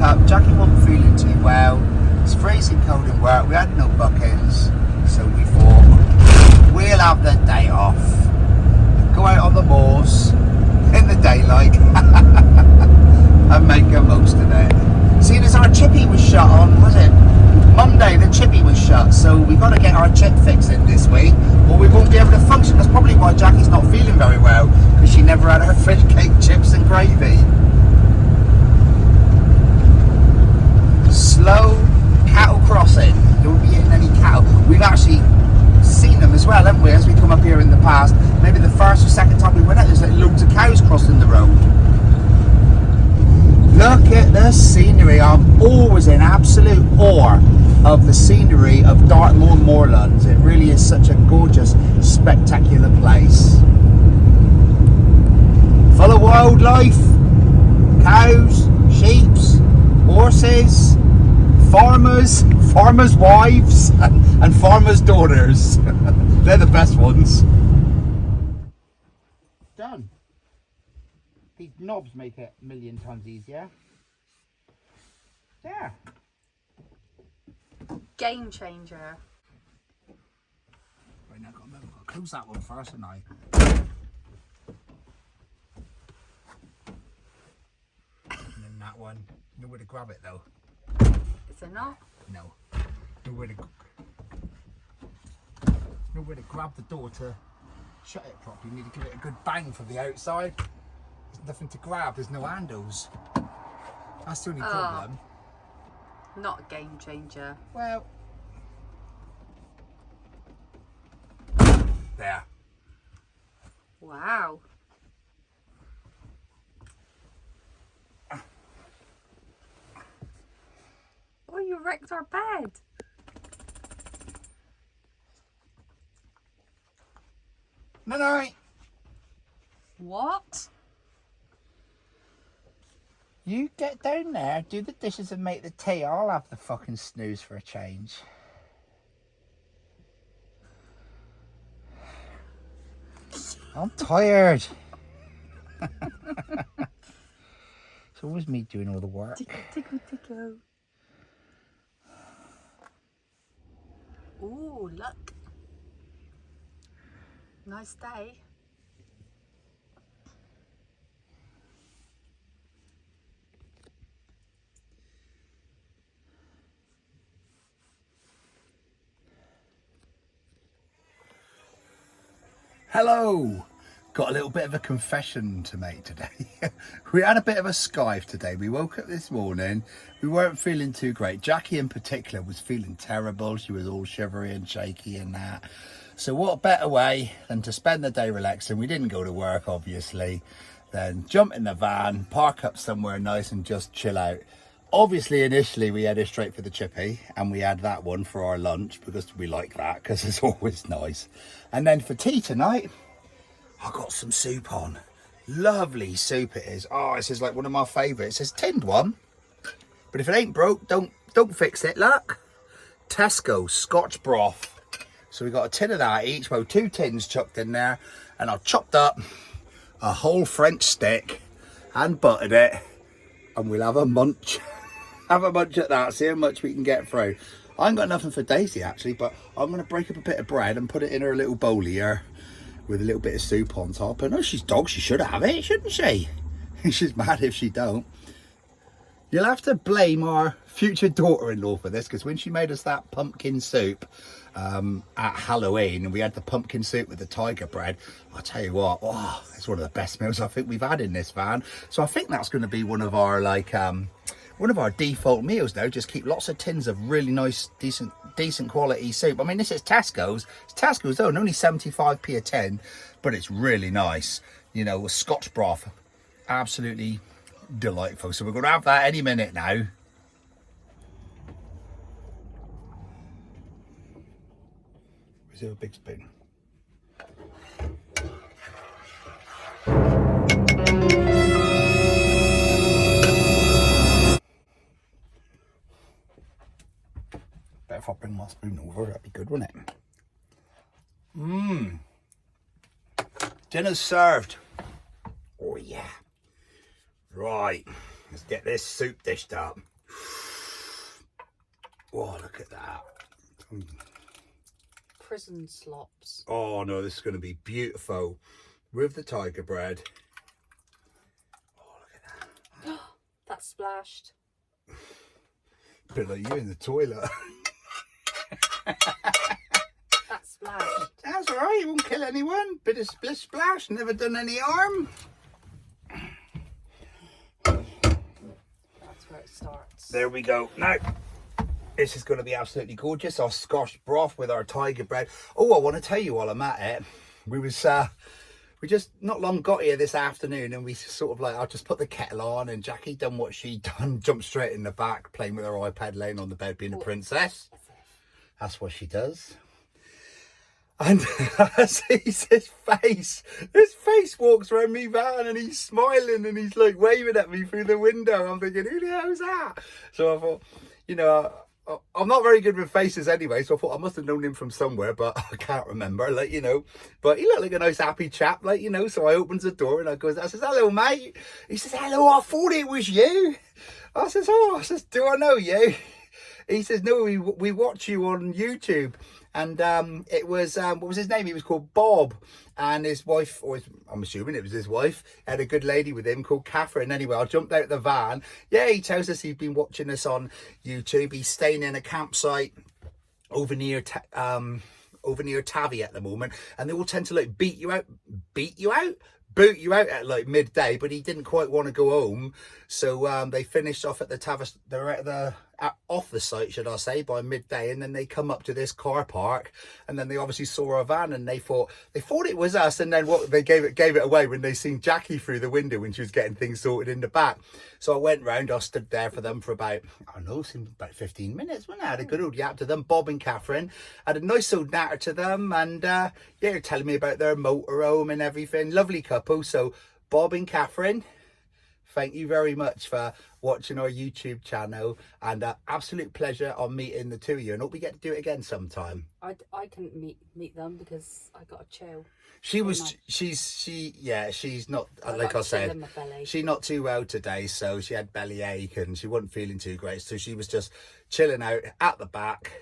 up, Jackie wasn't feeling too well. It's freezing cold in work, we had no bookings, so we thought we'll have the day off. Go out on the moors in the daylight and make the most of it. Seeing as our chippy was shut on, was it? Monday the chippy was shut, so we got to get our chip fixed in this week or we won't be able to function. That's probably why Jackie's not feeling very well, because she never had her fish cake, chips and gravy. Slow cattle crossing. There won't be hitting any cattle. We've actually seen them as well, haven't we, as we come up here in the past. Maybe the first or second time we went out, there's like loads of cows crossing the road. Look at the scenery. I'm always in absolute awe of the scenery of Dartmoor moorlands. It really is such a gorgeous, spectacular place. Full of wildlife, cows, sheep, horses, farmers' wives and farmers' daughters. They're the best ones. Done. These knobs make it a million times easier. There. Game changer. Right, now I've got to remember, I've got to close that one first, and I. And then that one. Know where to grab it though. Is it not? No. Know where to grab the door to shut it properly. You need to give it a good bang from the outside. There's nothing to grab, there's no handles. That's the only problem. Not a game changer. Well, there. Wow. Oh, you wrecked our bed. No. What? You get down there, do the dishes and make the tea. I'll have the fucking snooze for a change. I'm tired. It's always me doing all the work. Tickle. Ooh, look. Nice day. Hello! Got a little bit of a confession to make today. We had a bit of a skive today. We woke up this morning, we weren't feeling too great. Jackie in particular was feeling terrible. She was all shivery and shaky and that. So what better way than to spend the day relaxing? We didn't go to work, obviously. Then jump in the van, park up somewhere nice and just chill out. Obviously, initially we headed straight for the chippy, and we had that one for our lunch because we like that, because it's always nice. And then for tea tonight, I got some soup on. Lovely soup it is. Oh, this is like one of my favourites. It's a tinned one, but if it ain't broke, don't fix it. Look, Tesco Scotch broth. So we got a tin of that each. Well, 2 tins chucked in there, and I chopped up a whole French stick and buttered it, and we'll have a munch. Have a munch at that, see how much we can get through. I ain't got nothing for Daisy actually, but I'm going to break up a bit of bread and put it in her little bowl here with a little bit of soup on top. And oh, she's dog, she should have it, shouldn't she? She's mad if she don't. You'll have to blame our future daughter-in-law for this, because when she made us that pumpkin soup at Halloween, and we had the pumpkin soup with the tiger bread, I'll tell you what, oh, it's one of the best meals I think we've had in this van. So I think that's going to be one of our one of our default meals now. Just keep lots of tins of really nice, decent quality soup. I mean, this is Tesco's. It's Tesco's though, and only 75p a tin, but it's really nice. You know, with Scotch broth, absolutely delightful. So we're going to have that any minute now. Is there a big spoon? Bet if I bring my spoon over, that'd be good, wouldn't it? Dinner's served. Oh yeah. Right, let's get this soup dished up. Oh, look at that. Prison slops. Oh no, this is going to be beautiful with the tiger bread. Oh, look at that. That splashed. A bit like you in the toilet. That splashed. That's all right, it won't kill anyone. Bit of splish splash, never done any harm. That's where it starts. There we go. Now, this is going to be absolutely gorgeous. Our Scotch broth with our tiger bread. Oh, I want to tell you while I'm at it, we just not long got here this afternoon, and we sort of like, I just put the kettle on, and Jackie done what she done, jumped straight in the back, playing with her iPad, laying on the bed, being a princess. That's what she does. And I see his face walks around me van, and he's smiling, and he's like waving at me through the window. I'm thinking, who the hell's that? So I thought, you know, I'm not very good with faces anyway, so I thought I must have known him from somewhere, but I can't remember, like, you know. But he looked like a nice happy chap, like, you know. So I opens the door and I says, hello, mate. He says, hello, I thought it was you. I says, do I know you? He says, no, we watch you on YouTube. And it was, what was his name? He was called Bob. And his wife, or I'm assuming it was his wife, had a good lady with him called Catherine. Anyway, I jumped out the van. Yeah, he tells us he's been watching us on YouTube. He's staying in a campsite over near Tavi at the moment. And they all tend to like boot you out at like midday, but he didn't quite want to go home, so they finished off at the they're at off the site, should I say, by midday, and then they come up to this car park, and then they obviously saw our van, and they thought it was us, and then what they gave it away when they seen Jackie through the window when she was getting things sorted in the back. So I went round, I stood there for them for about, I don't know, seemed about 15 minutes, wasn't it? I had a good old yap to them, Bob and Catherine. I had a nice old natter to them, and yeah, they're telling me about their motorhome and everything. Lovely couple. So Bob and Catherine, thank you very much for watching our YouTube channel, and absolute pleasure on meeting the two of you, and hope we get to do it again sometime. I couldn't meet them because I got a chill. She's not, like I said, she's not too well today, so she had bellyache and she wasn't feeling too great, so she was just chilling out at the back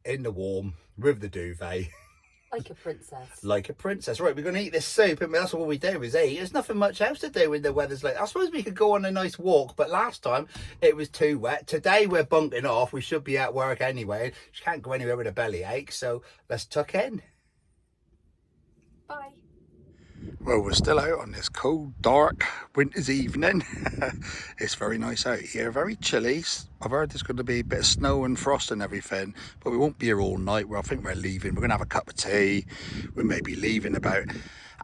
in the warm with the duvet. Like a princess. Like a princess. Right, we're going to eat this soup, and that's all we do is eat. There's nothing much else to do when the weather's like, I suppose we could go on a nice walk, but last time it was too wet. Today we're bunking off. We should be at work anyway. She can't go anywhere with a bellyache, so let's tuck in. Bye. Well, we're still out on this cold, dark winter's evening. It's very nice out here, very chilly. I've heard there's going to be a bit of snow and frost and everything, but we won't be here all night. Well, I think we're leaving. We're going to have a cup of tea. We may be leaving about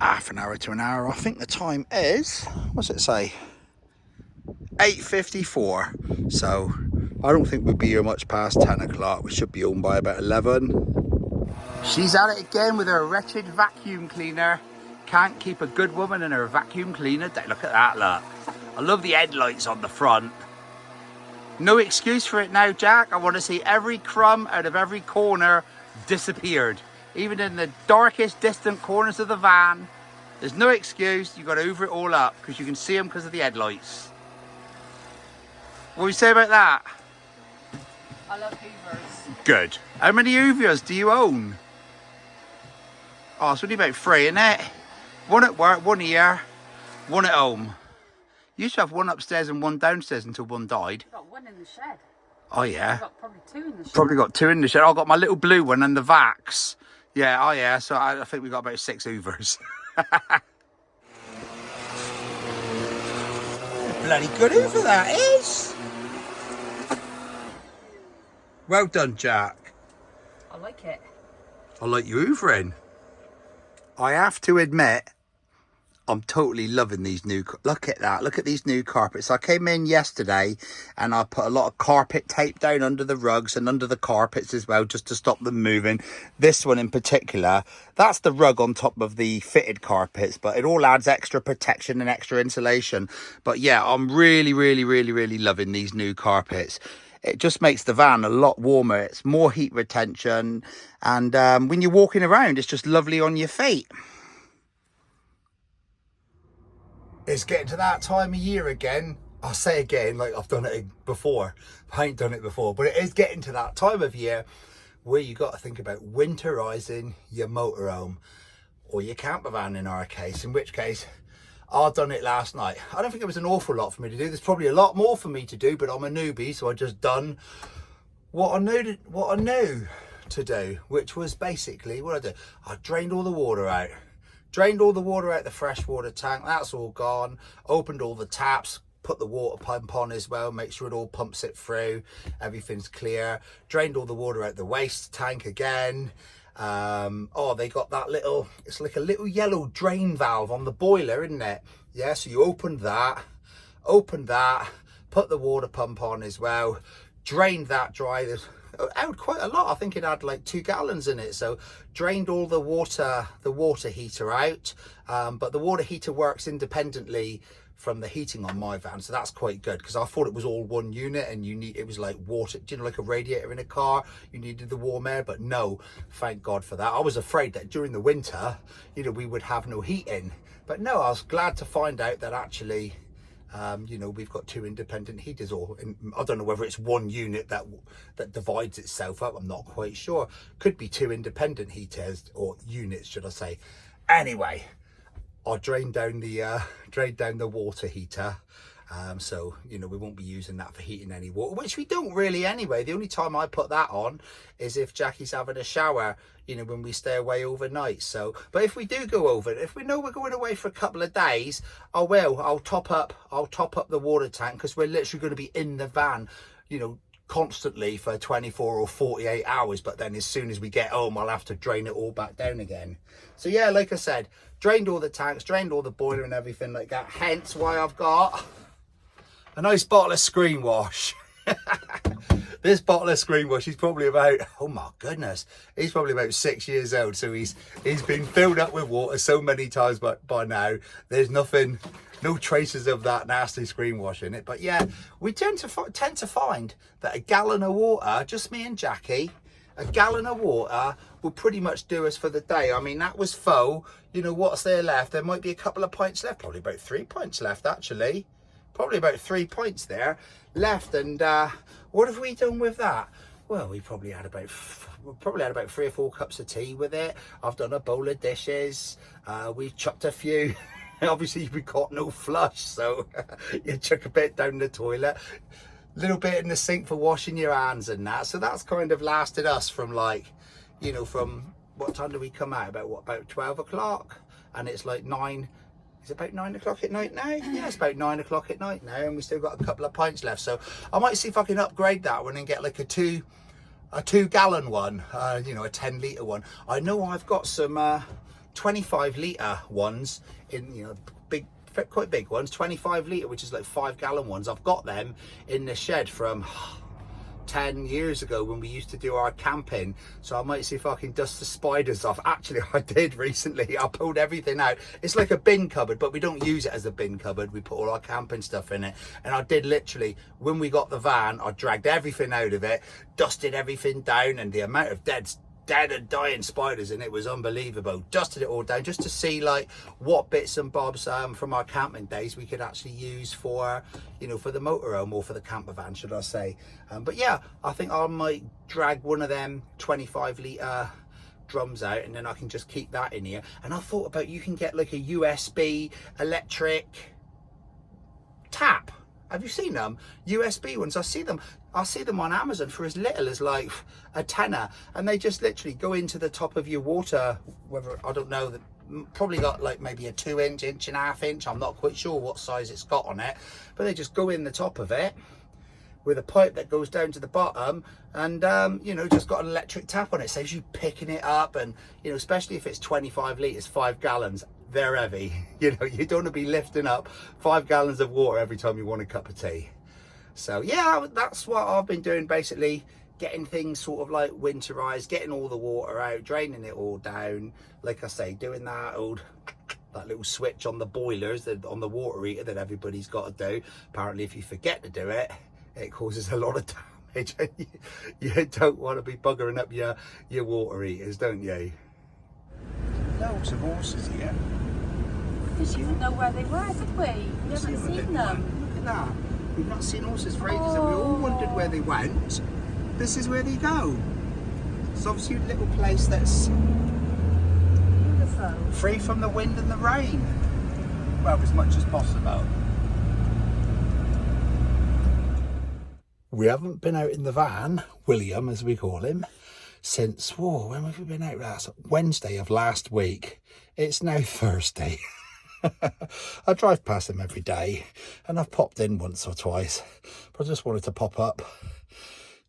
half an hour to an hour. I think the time is, what's it say? 8:54. So I don't think we'll be here much past 10 o'clock. We should be home by about 11. She's at it again with her wretched vacuum cleaner. Can't keep a good woman in her vacuum cleaner. Look at that, look. I love the headlights on the front. No excuse for it now, Jack. I want to see every crumb out of every corner disappeared. Even in the darkest, distant corners of the van. There's no excuse. You've got to hoover it all up because you can see them because of the headlights. What do you say about that? I love hoovers. Good. How many hoovers do you own? Oh, it's only about 3, isn't it? One at work, one here, one at home. You used to have one upstairs and one downstairs until one died. I've got one in the shed. Oh, yeah. I've got probably 2 in the shed. Probably got 2 in the shed. I've got my little blue one and the Vax. Yeah, oh, yeah. So I think we got about 6 hoovers. Bloody good hoover that is. Well done, Jack. I like it. I like you hoovering. I have to admit, I'm totally loving these new, look at that, look at these new carpets. I came in yesterday and I put a lot of carpet tape down under the rugs and under the carpets as well, just to stop them moving. This one in particular, that's the rug on top of the fitted carpets, but it all adds extra protection and extra insulation. But yeah, I'm really loving these new carpets. It just makes the van a lot warmer. It's more heat retention. And when you're walking around, it's just lovely on your feet. It's getting to that time of year again. I'll say again, like I've done it before. I ain't done it before, but it is getting to that time of year where you got to think about winterising your motorhome or your camper van in our case, in which case I done it last night. I don't think it was an awful lot for me to do. There's probably a lot more for me to do, but I'm a newbie, so I just done what I knew to do, which was basically what I did. I drained all the water out. Drained all the water out the freshwater tank. That's all gone. Opened all the taps. Put the water pump on as well, make sure it all pumps it through, everything's clear. Drained all the water out the waste tank again. Oh, they got that little, it's like a little yellow drain valve on the boiler, isn't it? Yeah, so you opened that, put the water pump on as well, drained that dry. There's out quite a lot. I think it had like 2 gallons in it. So drained all the water heater out, but the water heater works independently from the heating on my van, so that's quite good, because I thought it was all one unit and it was like water, you know, like a radiator in a car, you needed the warm air. But no, thank God for that. I was afraid that during the winter, you know, we would have no heating, but no, I was glad to find out that actually you know, we've got 2 independent heaters, or I don't know whether it's one unit that divides itself up. I'm not quite sure. Could be 2 independent heaters, or units should I say. Anyway, I drained down the water heater, so you know, we won't be using that for heating any water, which we don't really anyway. The only time I put that on is if Jackie's having a shower, you know, when we stay away overnight. So, but if we do go over, if we know we're going away for a couple of days, I'll top up the water tank, because we're literally going to be in the van, you know, constantly for 24 or 48 hours. But then as soon as we get home, I'll have to drain it all back down again. So yeah, like I said, drained all the tanks, drained all the boiler and everything like that, hence why I've got a nice bottle of screen wash. This bottle of screen wash is probably about, oh my goodness, he's probably about 6 years old, so he's been filled up with water so many times by now, there's nothing, no traces of that nasty screen wash in it. But yeah, we tend to find that a gallon of water, just me and Jackie, a gallon of water will pretty much do us for the day. I mean, that was full. You know, what's there left? There might be a couple of pints left, probably about 3 pints left actually. Probably about 3 pints there left. And what have we done with that? Well, we probably had about 3 or 4 cups of tea with it. I've done a bowl of dishes. We've chucked a few. Obviously, we got no flush, so you chuck a bit down the toilet. Little bit in the sink for washing your hands and that. So that's kind of lasted us from, like, you know, from what time do we come out? About 12 o'clock? And it's like 9. It's about 9 o'clock at night now. Yeah, it's about 9 o'clock at night now, and we still got a couple of pints left. So I might see if I can upgrade that one and get like a 2 gallon one, you know, a 10 litre one. I know I've got some 25 litre ones in, you know, quite big ones, 25 litre, which is like 5 gallon ones. I've got them in the shed from 10 years ago when we used to do our camping, so I might see if I can dust the spiders off. Actually, I did recently. I pulled everything out. It's like a bin cupboard, but we don't use it as a bin cupboard. We put all our camping stuff in it, and I did literally, when we got the van, I dragged everything out of it, dusted everything down, and the amount of dead and dying spiders in it was unbelievable. Dusted it all down just to see like what bits and bobs from our camping days we could actually use for, you know, for the motorhome, or for the camper van should I say. But yeah, I think I might drag one of them 25 litre drums out, and then I can just keep that in here. And I thought about, you can get like a USB electric tap. Have you seen them? USB ones. I see them on Amazon for as little as like a tenner, and they just literally go into the top of your water, whether, I don't know, probably got like maybe a 2 inch, 1.5 inch, I'm not quite sure what size it's got on it, but they just go in the top of it with a pipe that goes down to the bottom, and you know, just got an electric tap on it. Saves you picking it up, and you know, especially if it's 25 litres, 5 gallons, they're heavy. You know, you don't want to be lifting up 5 gallons of water every time you want a cup of tea. So yeah, that's what I've been doing, basically getting things sort of like winterized, getting all the water out, draining it all down. Like I say, doing that little switch on the boilers, on the water heater that everybody's got to do. Apparently if you forget to do it, it causes a lot of damage, and you don't want to be buggering up your water heaters, don't you? Loads of horses here. Because you didn't know where they were, did we? We haven't seen them. Look at that. We've not seen horses for ages and we all wondered where they went. This is where they go. It's obviously a little place that's Beautiful. free from the wind and the rain. Well, as much as possible. We haven't been out in the van, William as we call him, since, whoa, when have we been out? That's Wednesday of last week. It's now Thursday. I drive past him every day and I've popped in once or twice, but I just wanted to pop up,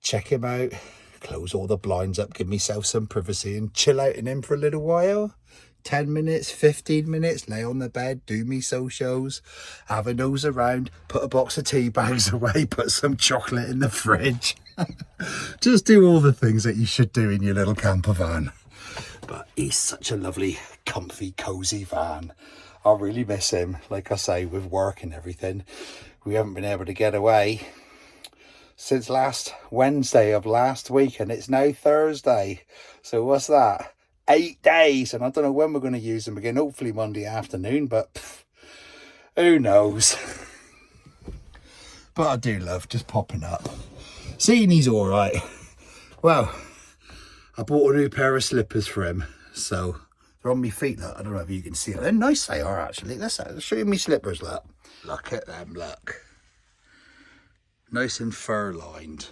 check him out, close all the blinds up, give myself some privacy and chill out in him for a little while. 10 minutes, 15 minutes, lay on the bed, do me socials, have a nose around, put a box of tea bags away, put some chocolate in the fridge. Just do all the things that you should do in your little camper van. But he's such a lovely, comfy, cosy van. I really miss him. Like I say, with work and everything, we haven't been able to get away since last Wednesday of last week, and it's now Thursday. So what's that? 8 days, and I don't know when we're going to use them again. Hopefully Monday afternoon, but who knows. But I do love just popping up, seeing he's all right. Well, I bought a new pair of slippers for him, so they're on my feet. Look, I don't know if you can see it. They're nice, they are actually. Let's show you my slippers. Look at them. Look, nice and fur lined.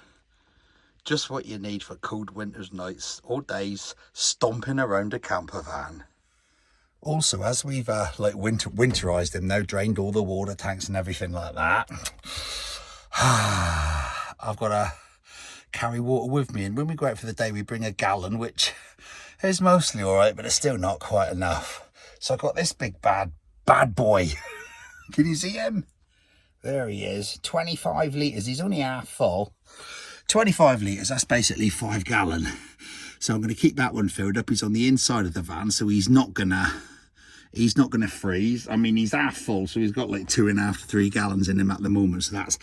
Just what you need for cold winter's nights or days stomping around a camper van. Also, as we've winterized them now, drained all the water tanks and everything like that, I've got to carry water with me, and when we go out for the day we bring a gallon, which is mostly all right, but it's still not quite enough. So I've got this big bad boy. Can you see him? There he is. 25 litres. He's only half full. 25 litres, that's basically 5 gallon. So I'm going to keep that one filled up. He's on the inside of the van, so he's not gonna freeze. I mean, he's half full, so he's got like 2.5 to 3 gallons in him at the moment, so that's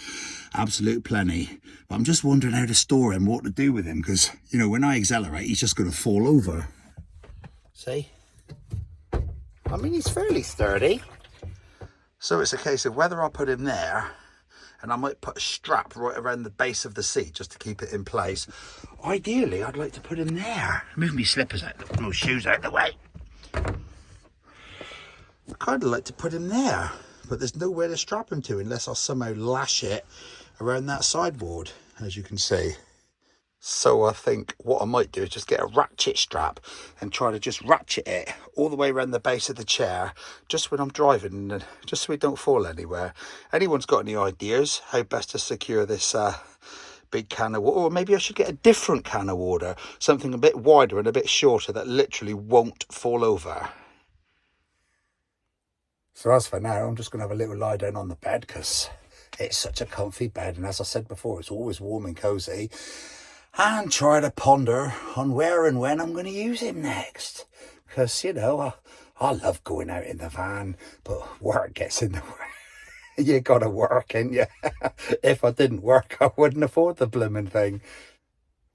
absolute plenty. But I'm just wondering how to store him, what to do with him, because, you know, when I accelerate, he's just going to fall over. See? I mean, he's fairly sturdy. So it's a case of whether I put him there, and I might put a strap right around the base of the seat just to keep it in place. Ideally, I'd like to put him there. Move my slippers out, my shoes out the way. I'd kind of like to put him there, but there's nowhere to strap him to unless I somehow lash it around that sideboard, as you can see. So I think what I might do is just get a ratchet strap and try to just ratchet it all the way around the base of the chair, just when I'm driving, and just so we don't fall anywhere. Anyone's got any ideas how best to secure this big can of water? Or maybe I should get a different can of water, something a bit wider and a bit shorter that literally won't fall over. So as for now, I'm just going to have a little lie down on the bed because it's such a comfy bed, and as I said before, it's always warm and cosy. And try to ponder on where and when I'm going to use him next. Because, you know, I love going out in the van, but work gets in the way. You got to work, ain't you? If I didn't work, I wouldn't afford the blooming thing.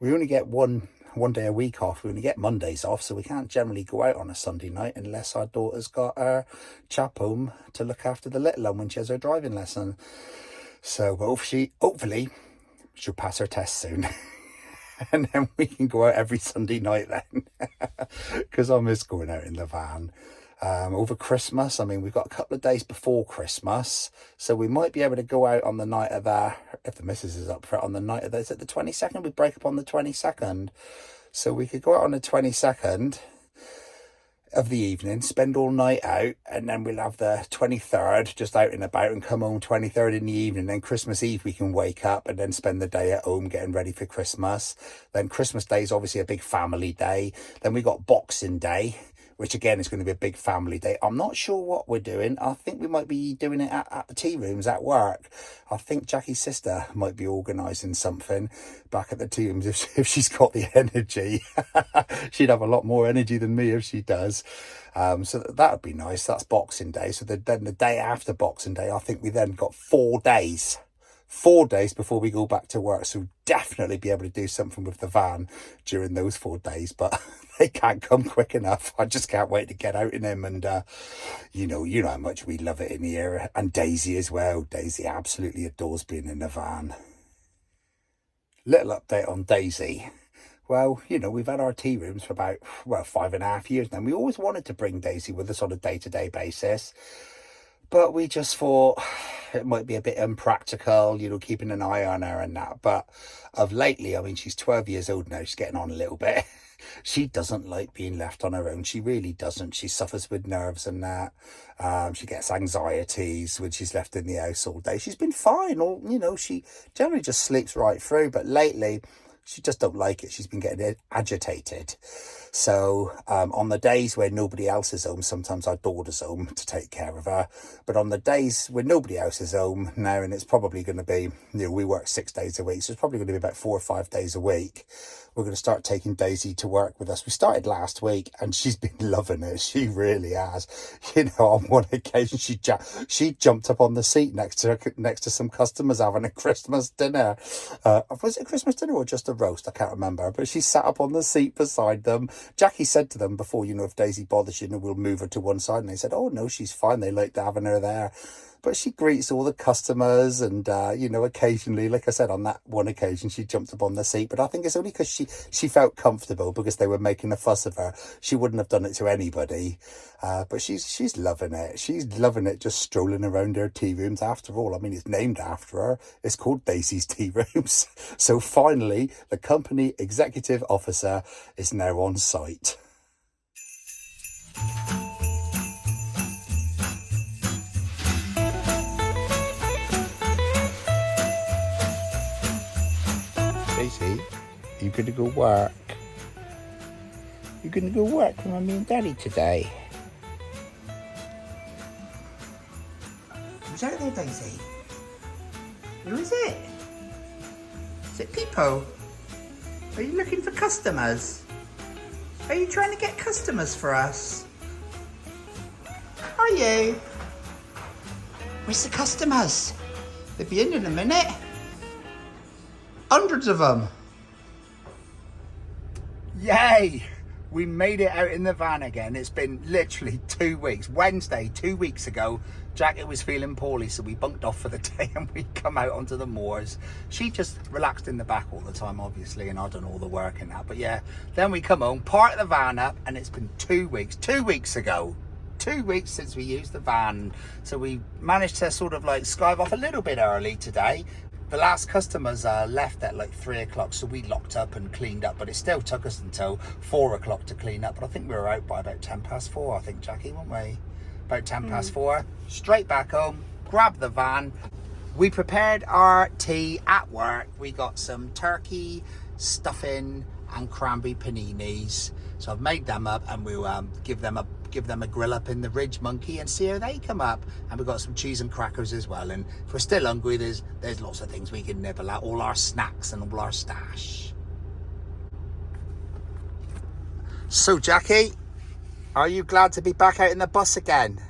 We only get one day a week off. We only get Mondays off, so we can't generally go out on a Sunday night unless our daughter's got her chap home to look after the little one when she has her driving lesson. So hopefully she'll pass her test soon. And then we can go out every Sunday night then, because I miss going out in the van. Over Christmas, I mean, we've got a couple of days before Christmas, so we might be able to go out on the night of if the missus is up for it, on the night of is it the 22nd? We break up on the 22nd, so we could go out on the 22nd of the evening, spend all night out, and then we'll have the 23rd just out and about and come home 23rd in the evening. Then Christmas Eve we can wake up and then spend the day at home getting ready for Christmas. Then Christmas Day is obviously a big family day. Then we got Boxing Day, which again is going to be a big family day. I'm not sure what we're doing. I think we might be doing it at the tea rooms at work. I think Jackie's sister might be organising something back at the tea rooms if she's got the energy. She'd have a lot more energy than me if she does. So that would be nice. That's Boxing Day. So then the day after Boxing Day, I think we then got 4 days. 4 days before we go back to work, so definitely be able to do something with the van during those 4 days, but they can't come quick enough. I just can't wait to get out in them, and you know how much we love it in here, and Daisy as well. Daisy absolutely adores being in the van. Little update on Daisy. Well, you know, we've had our tea rooms for about, well, 5.5 years now. We always wanted to bring Daisy with us on a day-to-day basis, but we just thought it might be a bit impractical, you know, keeping an eye on her and that. But of lately, I mean, she's 12 years old now. She's getting on a little bit. She doesn't like being left on her own. She really doesn't. She suffers with nerves and that. She gets anxieties when she's left in the house all day. She's been fine. Or, you know, she generally just sleeps right through. But lately, she just don't like it. She's been getting agitated. So on the days where nobody else is home, sometimes our daughter's home to take care of her. But on the days when nobody else is home now, and it's probably going to be, you know, we work 6 days a week, so it's probably going to be about 4 or 5 days a week. We're going to start taking Daisy to work with us. We started last week and she's been loving it. She really has. You know, on one occasion she jumped up on the seat next to some customers having a Christmas dinner. Was it a Christmas dinner or just a roast? I can't remember. But she sat up on the seat beside them. Jackie said to them before, you know, if Daisy bothers you, we'll move her to one side. And they said, oh no, she's fine. They liked having her there. But she greets all the customers and, you know, occasionally, like I said, on that one occasion, she jumped up on the seat. But I think it's only because she felt comfortable because they were making a fuss of her. She wouldn't have done it to anybody. But she's loving it. She's loving it just strolling around her tea rooms. After all, I mean, it's named after her. It's called Daisy's Tea Rooms. So finally, the company executive officer is now on site. Daisy, you gonna go work? You gonna go work with Mummy and Daddy today? Who's out there, Daisy? Who is it? Is it Peepo? Are you looking for customers? Are you trying to get customers for us? Are you? Where's the customers? They'll be in a minute. Hundreds of them. Yay! We made it out in the van again. It's been literally 2 weeks. Wednesday, 2 weeks ago, Jackie was feeling poorly, so we bunked off for the day and we come out onto the moors. She just relaxed in the back all the time, obviously, and I've done all the work and that. But yeah, then we come home, park the van up, and it's been 2 weeks. 2 weeks ago. 2 weeks since we used the van. So we managed to sort of like skive off a little bit early today. The last customers left at like 3 o'clock, so we locked up and cleaned up, but it still took us until 4 o'clock to clean up. But I think we were out by about 4:10, I think, Jackie, weren't we? About 4:10. Straight back home, grabbed the van. We prepared our tea at work. We got some turkey, stuffing and cranberry paninis. So I've made them up and we'll give them a grill up in the Ridge Monkey and see how they come up. And we've got some cheese and crackers as well. And if we're still hungry, there's lots of things we can nibble at, all our snacks and all our stash. So Jackie, are you glad to be back out in the bus again?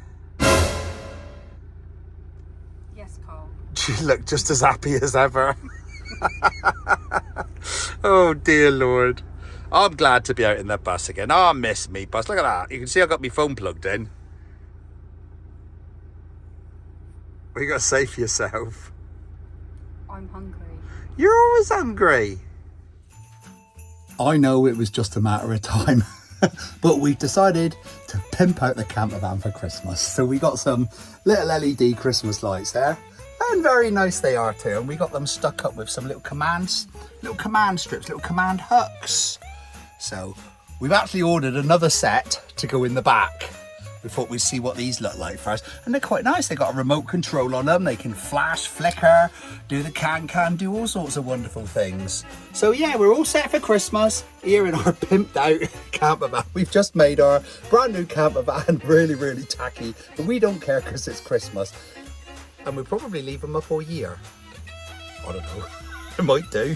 Yes, Carl. You look just as happy as ever. Oh dear Lord. I'm glad to be out in the bus again. Oh, I miss me bus. Look at that. You can see I got my phone plugged in. What you got to say for yourself? I'm hungry. You're always hungry. I know it was just a matter of time. But we've decided to pimp out the camper van for Christmas. So we got some little LED Christmas lights there. And very nice they are too. And we got them stuck up with some little command strips, little command hooks. So we've actually ordered another set to go in the back. We thought we'd see what these look like first. And they're quite nice. They got a remote control on them. They can flash, flicker, do the can, do all sorts of wonderful things. So yeah, we're all set for Christmas here in our pimped out camper van. We've just made our brand new camper van really, really tacky. But we don't care because it's Christmas. And we'll probably leave them up all year. I don't know. It might do.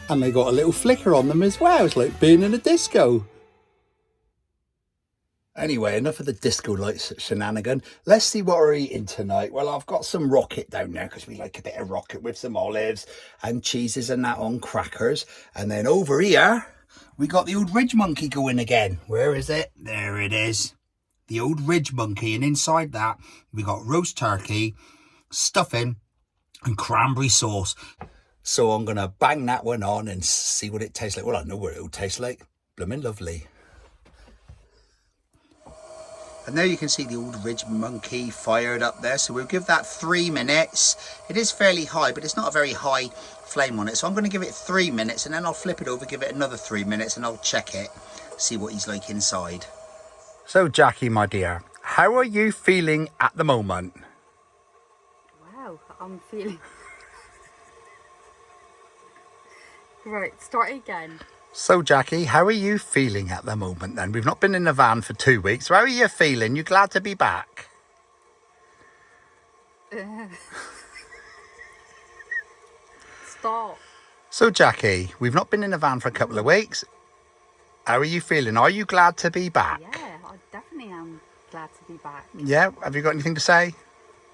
And they got a little flicker on them as well. It's like being in a disco. Anyway, enough of the disco lights shenanigan. Let's see what we're eating tonight. Well, I've got some rocket down there because we like a bit of rocket with some olives and cheeses and that on crackers. And then over here, we got the old ridge monkey going again. Where is it? There it is. The old ridge monkey. And inside that, we got roast turkey, stuffing, and cranberry sauce. So I'm going to bang that one on and see what it tastes like. Well, I know what it'll taste like. Blooming lovely. And there you can see the old ridge monkey fired up there. So we'll give that 3 minutes. It is fairly high, but it's not a very high flame on it. So I'm going to give it 3 minutes and then I'll flip it over, give it another 3 minutes and I'll check it, see what he's like inside. So Jackie, my dear, how are you feeling at the moment? Wow, I'm feeling... Right, start again. So Jackie, how are you feeling at the moment then? We've not been in the van for 2 weeks. How are you feeling? You glad to be back? Stop. So Jackie, we've not been in the van for a couple of weeks. How are you feeling? Are you glad to be back? Yeah, I definitely am glad to be back. Yeah, have you got anything to say?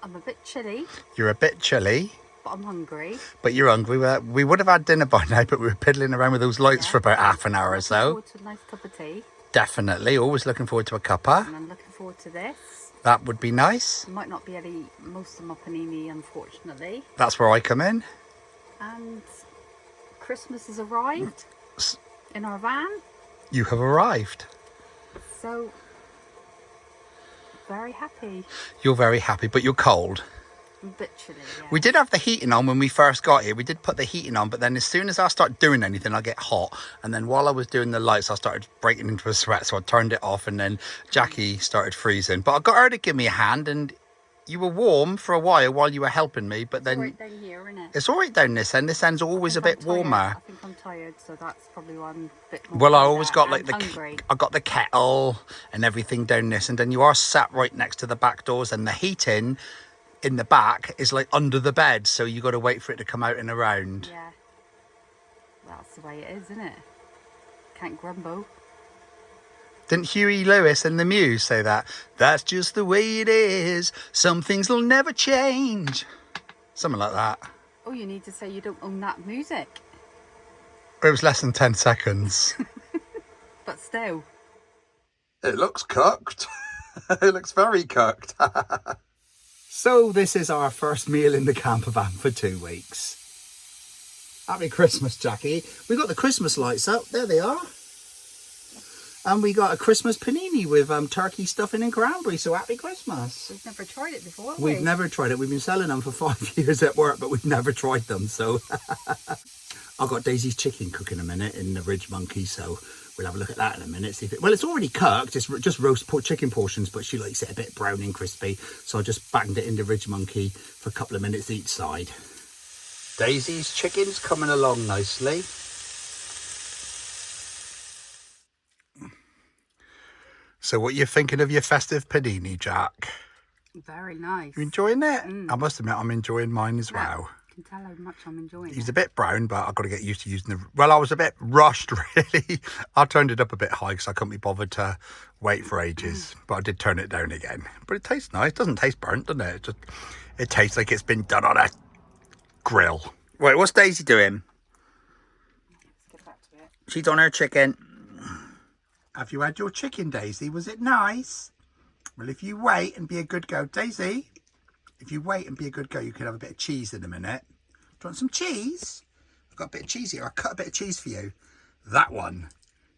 I'm a bit chilly, You're a bit chilly, but I'm hungry. but you're hungry. We would have had dinner by now, but we were piddling around with those lights for about half an hour or Looking so. forward to a nice cup of tea, Definitely, always looking forward to a cuppa. and I'm looking forward to this. That would be nice. I might not be able to eat most of my panini, unfortunately. That's where I come in. And Christmas has arrived in our van, You have arrived. so very happy. You're very happy, but you're cold. I'm a bit chilly, yeah. We did have the heating on when we first got here. We did put the heating on, but then as soon as I start doing anything, I get hot. And then while I was doing the lights, I started breaking into a sweat. So I turned it off and then Jackie started freezing. But I got her to give me a hand and you were warm for a while you were helping me. But then It's all right down here, isn't it? it's all right down this end. This end's always a bit warmer. I think I'm tired, so that's probably why I'm a bit more Well, I tired always got like and hungry. I got the kettle and everything down this. And then you are sat right next to the back doors and the heating in the back is like under the bed, so you got to wait for it to come out and around. Yeah, that's the way it is, isn't it? Can't grumble. Didn't Huey Lewis and the Muse say that? That's just the way it is. Some things will never change. Something like that. Oh, you need to say you don't own that music, It was less than 10 seconds. but still. It looks cooked. It looks very cooked. So this is our first meal in the camper van for 2 weeks. Happy Christmas, Jackie. We got the Christmas lights up. There they are. And we got a Christmas panini with turkey stuffing and cranberry. So happy Christmas. We've never tried it before, have We've we? never tried it. We've been selling them for 5 years at work, but we've never tried them. So I've got Daisy's chicken cooking a minute in the Ridge Monkey. So we'll have a look at that in a minute. See if it, well, it's already cooked. It's just roast chicken portions, but she likes it a bit brown and crispy. So I just banged it in the Ridge Monkey for a couple of minutes each side. Daisy's chicken's coming along nicely. So what you thinking of your festive panini, Jack? Very nice. You enjoying it? I must admit I'm enjoying mine as Yeah, well. I can tell how much I'm enjoying He's it. a bit brown, but I've got to get used to using the... Well, I was a bit rushed, really. I turned it up a bit high because I couldn't be bothered to wait for ages. But I did turn it down again. But it tastes nice. It doesn't taste burnt, doesn't it? It tastes like it's been done on a grill. Wait, what's Daisy doing? Let's get back to it. She's on her chicken. Have you had your chicken, Daisy? Was it nice? Well, if you wait and be a good girl, Daisy, if you wait and be a good girl, you can have a bit of cheese in a minute. Do you want some cheese? I've got a bit of cheese here. I'll cut a bit of cheese for you. That one.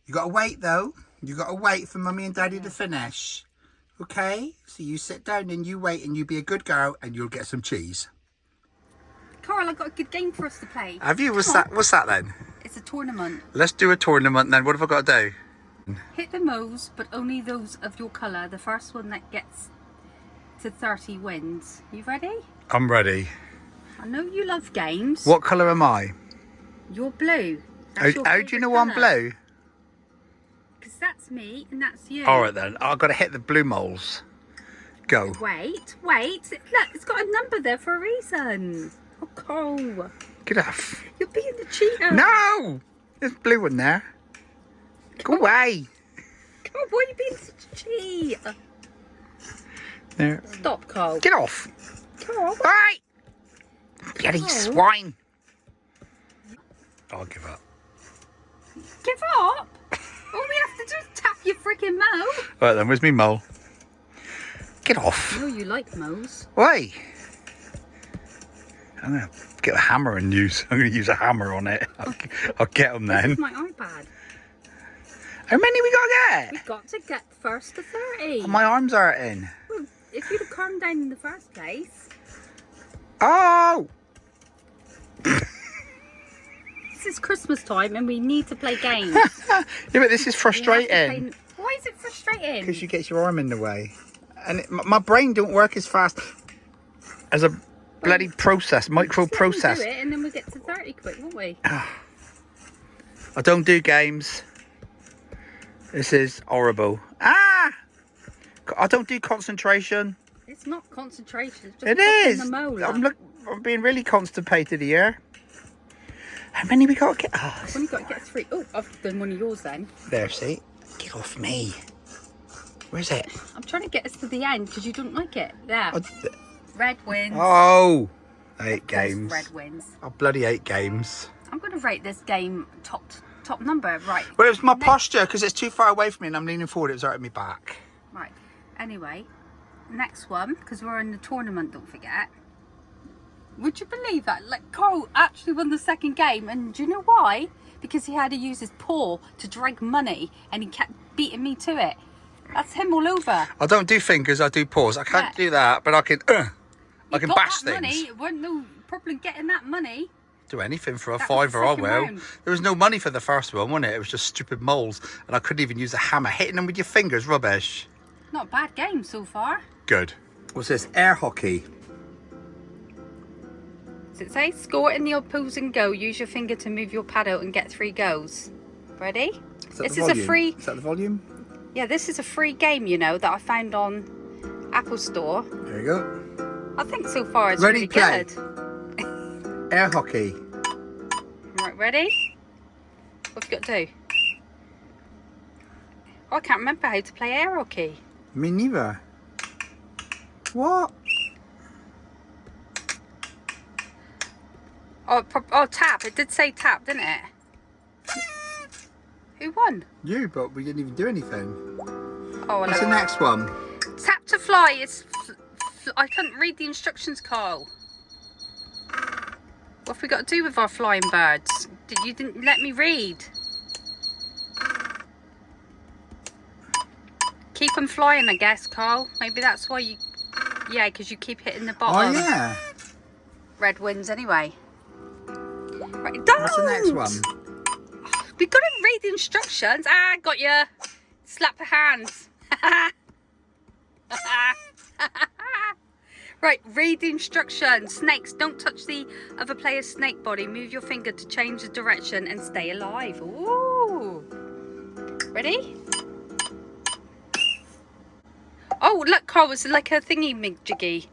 You got to wait, though. You got to wait for Mummy and Daddy to finish. Okay? So you sit down and you wait and you be a good girl and you'll get some cheese. Carl, I've got a good game for us to play. Have you? What's Come on. What's that then? It's a tournament. Let's do a tournament then. What have I got to do? Hit the mows, but only those of your colour. The first one that gets to 30 wins. You ready? I'm ready. I know you love games. What colour am I? You're blue. How do you know I'm blue? Because that's me and that's you. All right then. I've got to hit the blue moles. Go. Wait. Look, it's got a number there for a reason. Oh, Cole. Get off. You're being the cheater. No! There's a blue one there. Go away. Oh, why are you being such a cheat? There. Stop, Carl. Get off! Carl. Right! Bloody Carl. swine! I'll give up. Give up? All we have to do is tap your freaking mole. Right then, where's me mole? Get off! No, you like moles. Why? I'm gonna get a hammer and use. I'm gonna use a hammer on it. I'll get them This then. is my iPad. How many we gotta get? We've got to get first to 30. My arms are in. Well, if you'd have calmed down in the first place. Oh! This is Christmas time and we need to play games. Yeah, but this is We have to frustrating. play- Why is it frustrating? Because you get your arm in the way. And my brain don't work as fast as a bloody process, micro Just let me process. do it and then we'll get to 30 quick, won't we? I don't do games. This is horrible. Ah! I don't do concentration. It's not concentration. It's just It popping is. The molar. I'm being really constipated here. How many we got to get? Oh, I've only got to get 3. Oh, I've done one of yours then. there, see? Get off me. Where's it? I'm trying to get us to the end because you don't like it. There. Red wins. Oh, 8 Of course games. Red wins. Oh, bloody 8 games. I'm going to rate this game top number. Right. Well, it was my posture because it's too far away from me and I'm leaning forward. It was hurting me back. Right. Anyway, next one, because we're in the tournament, don't forget. Would you believe that? Like, Carl actually won the second game, and do you know why? Because he had to use his paw to drag money, and he kept beating me to it. That's him all over. I don't do fingers, I do paws. I can't Yeah. do that, but I can He got bash that things. money. It wasn't no problem getting that money. Do anything for a That was the fiver, I second will. round. There was no money for the first one, wasn't it? It was just stupid moles, and I couldn't even use a hammer. Hitting them with your fingers, rubbish. Not a bad game so far. Good. What's this? Air hockey. Does it say score in the opposing goal? Use your finger to move your pad out and get 3 goals. Ready? This is a free. Is that the volume? Yeah, this is a free game, you know, that I found on Apple Store. There you go. I think so far it's Ready, really play. good. Air hockey. Right, ready? What have you got to do? Oh, I can't remember how to play air hockey. Me neither. What? Oh, tap. It did say tap, didn't it? Who won? You, but we didn't even do anything. Oh, well, What's the next one? tap to fly. I couldn't read the instructions, Carl. What have we got to do with our flying birds? You didn't let me read. Keep them flying, I guess, Carl. Maybe that's why you... Yeah, because you keep hitting the Oh, bottom. yeah. Red wins anyway. Right, What's the next one? We got to read the instructions. Ah, got you. Slap the hands. Right, read the instructions. Snakes, don't touch the other player's snake body. Move your finger to change the direction and stay alive. Ooh. Ready? Oh, look, Carl, it's like a thingy-majiggy.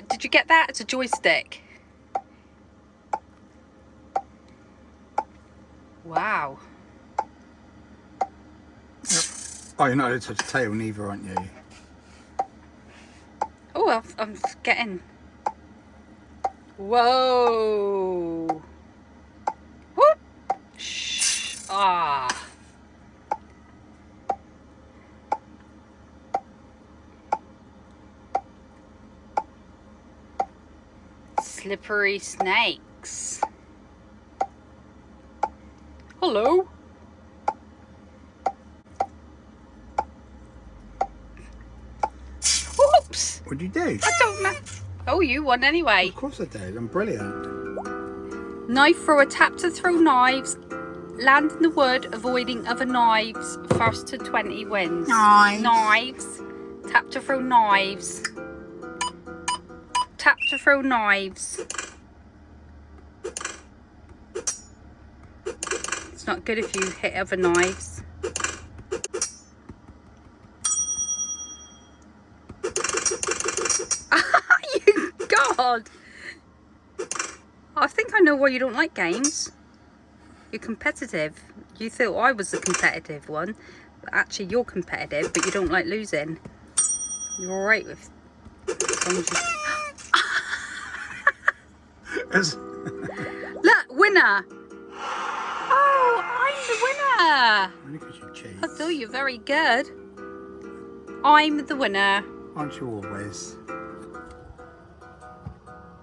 Did you get that? It's a joystick. Wow. Oh, you're not allowed to touch the tail neither, aren't you? Oh, I'm getting... Whoa. Whoop. Shh. Ah. Slippery snakes. Hello. Oops. What'd you do? I don't know. Oh, you won anyway. Of course I did. I'm brilliant. Knife thrower, tap to throw knives. Land in the wood, avoiding other knives. First to 20 wins. Knives. Knives. Tap to throw knives. Tap to throw knives. It's not good if you hit other knives. You God! I think I know why you don't like games. You're competitive. You thought I was the competitive one. Actually, you're competitive, but you don't like losing. You're all right with... as long as you... Look, winner! Oh, I'm the winner! Look at your cheese. I thought you're very good. I'm the winner. Aren't you always?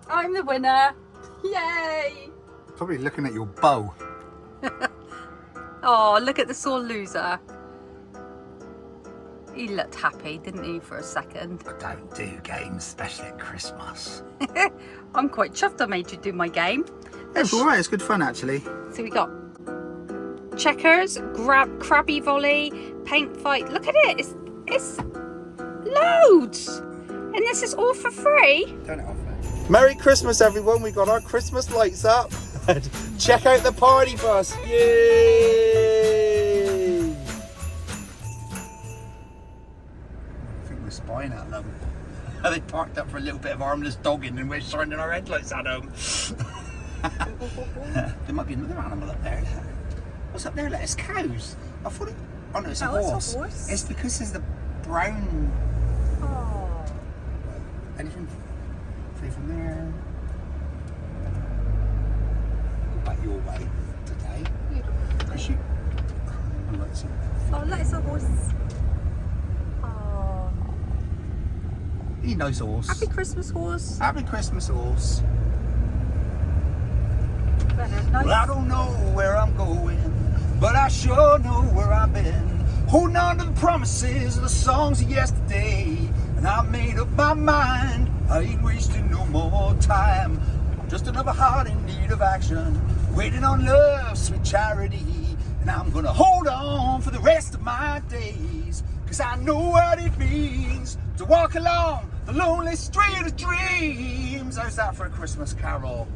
I'm the winner. Yay! Probably looking at your bow. Oh, look at the sore loser. He looked happy, didn't he, for a second? I don't do games, especially at Christmas. I'm quite chuffed I made you do my game. It's alright, it's good fun actually. So we got checkers, crabby volley, paint fight. Look at it, it's loads. And this is all for free. Turn it off then. Merry Christmas everyone, we got our Christmas lights up. Check out the party bus, yay! I think we're spying at them. They parked up for a little bit of harmless dogging and we're shining our headlights at them. There might be another animal up there. What's up there? Look, it's cows. I thought it... Oh no, it's a horse. It's a horse. It's because there's the brown... Oh. Anything free from there? Go back your way today. Because you... I like some... Oh, look, it's a horse. Oh. He knows horse. Happy Christmas, horse. Happy Christmas, horse. Nice. Well, I don't know where I'm going, but I sure know where I've been. Holding on to the promises of the songs of yesterday. And I made up my mind, I ain't wasting no more time. I'm just another heart in need of action, waiting on love, sweet charity. And I'm gonna hold on for the rest of my days, cause I know what it means to walk along the lonely street of dreams. How's that for a Christmas carol?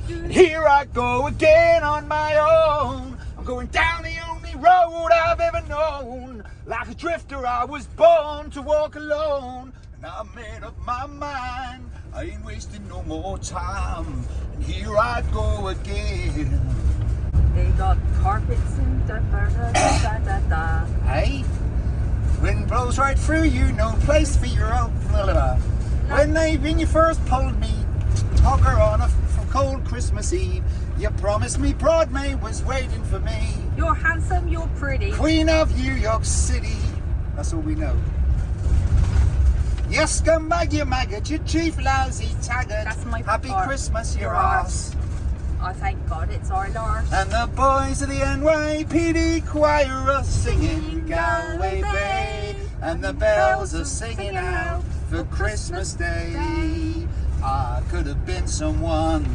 And here I go again on my own. I'm going down the only road I've ever known. Like a drifter I was born to walk alone. And I made up my mind, I ain't wasting no more time. And here I go again. They got carpets and da. Hey, wind blows right through you, no place for your own. When you first pulled me, hugger on a cold Christmas Eve, you promised me Broadway was waiting for me. You're handsome, you're pretty. Queen of New York City. That's all we know. You scumbag, you maggot, you chief lousy taggart. That's my Happy part. Christmas, your Your ass. I thank God it's our Lord. And the boys of the NYPD choir are singing Galway Bay. And the bells are singing out for Christmas Day. I could have been someone.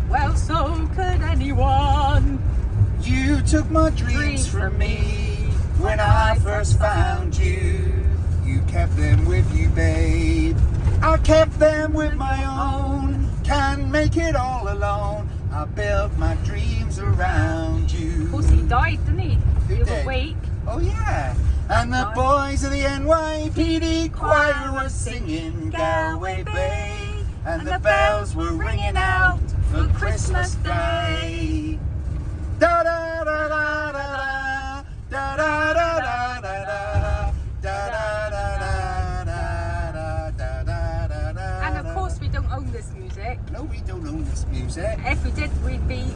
Well, so could anyone. You took my dreams from me when I first found you. You kept them with you, babe. I kept them with my own. Can't make it all alone. I built my dreams around you. Of course, he died, didn't he? Who The did? other week. Oh yeah. And the boys of the NYPD choir were singing Galway Bay. And the bells were ringing out for Christmas Day. Da da da da da da da da da da da da. And of course, we don't own this music. No, we don't own this music. If we did, we'd be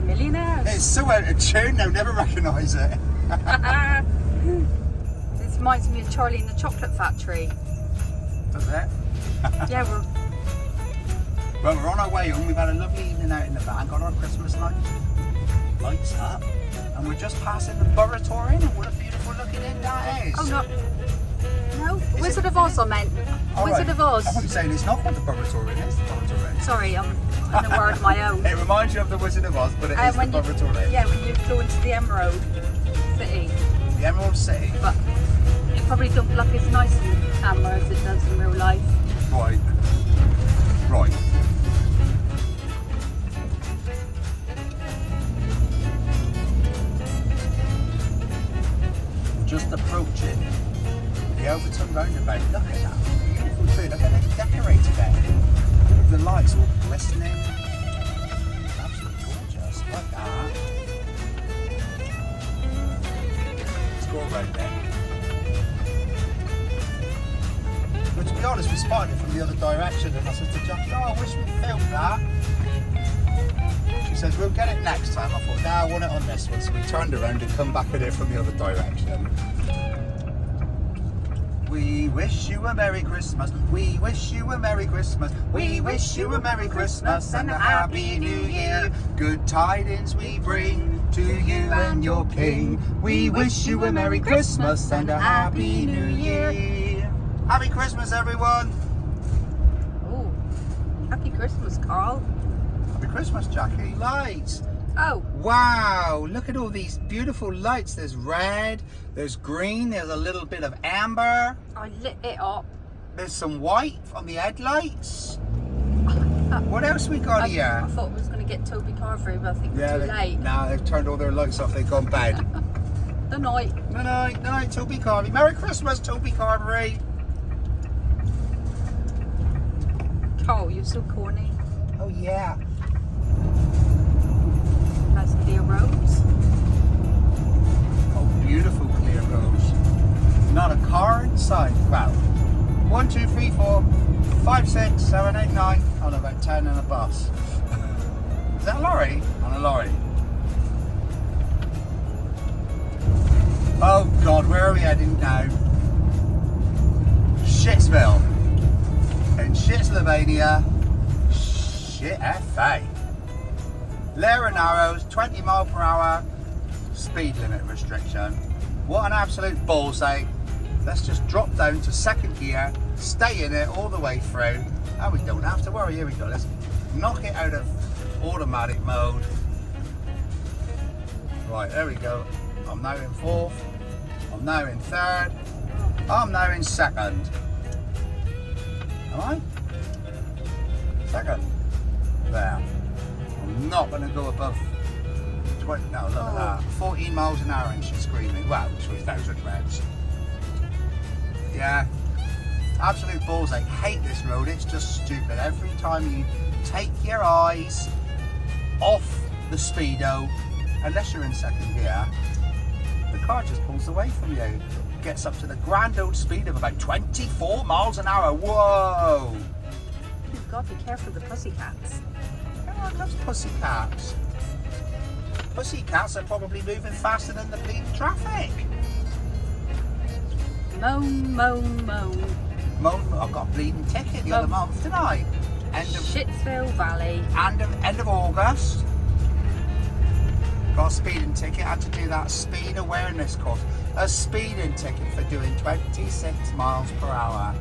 millionaires. It's so out of tune, they'll never recognise it. This reminds me of Charlie and the Chocolate Factory. Does it? Yeah, Well, we're on our way home. We've had a lovely evening out in the van, got our Christmas lights up, and we're just passing the Burratory, and what a beautiful looking inn that is. Oh, no, Wizard of Oz I meant. Wizard of Oz. I wasn't saying it's not what the Burratory is. The Burratory. Sorry, I'm in a word of my own. It reminds you of the Wizard of Oz, but it is the Burratory. Yeah, when you go into the Emerald City. The Emerald City. But it probably don't look as nice in the camera as it does in real life. Right. Right. Just approaching the Overton roundabout. Look at that beautiful tree. Look how they decorated it with the lights all glistening. Absolutely gorgeous. Like that. Let's go right there. the other direction, and I said to Jackie, oh, I wish we filmed that. She says, we'll get it next time. I thought, no, I want it on this one. So we turned around and come back at it from the other direction. We wish you a Merry Christmas. We wish you a Merry Christmas. We wish you a Merry Christmas and a Happy New Year. Good tidings we bring to you and your King. We wish you a Merry Christmas and a Happy New Year. Happy Christmas, everyone. Oh, happy Christmas, Carl. Happy Christmas, Jackie. Lights. Oh. Wow, look at all these beautiful lights. There's red, there's green, there's a little bit of amber. I lit it up. There's some white on the headlights. What else we got here? I thought we was going to get Toby Carvery, but I think we're too late. No, they've turned all their lights off. They've gone bad. The night. No, Toby Carvery. Merry Christmas, Toby Carvery. Oh, you're so corny. Oh, yeah. Nice clear roads. Oh, beautiful clear roads. Not a car in sight. Wow. 1, 2, 3, 4, 5, 6, 7, 8, 9. Oh, no, about 10 and a bus. Is that a lorry? On a lorry. Oh, God, where are we heading now? Shitsville. In Shitslovenia. Shit FA. Lara Narrows, 20 mile per hour speed limit restriction. What an absolute ballsy. Let's just drop down to second gear, stay in it all the way through, and we don't have to worry. Here we go. Let's knock it out of automatic mode. Right, there we go. I'm now in fourth. I'm now in third. I'm now in second. Am I? Second. There. I'm not going to go above 20, no, look at that. 14 miles an hour and she's screaming. Well, 3,000 revs. Yeah. Absolute balls. I hate this road. It's just stupid. Every time you take your eyes off the speedo, unless you're in second gear, the car just pulls away from you. Gets up to the grand old speed of about 24 miles an hour. Whoa! You've got to be careful of the pussycats. Everyone loves pussycats. Pussycats are probably moving faster than the bleeding traffic. Moan, moan, moan. Moan, I've got a bleeding ticket the other month, didn't I? End of Shitsville Valley. End of August. Got a speeding ticket. Had to do that speed awareness course. A speeding ticket for doing 26 miles per hour.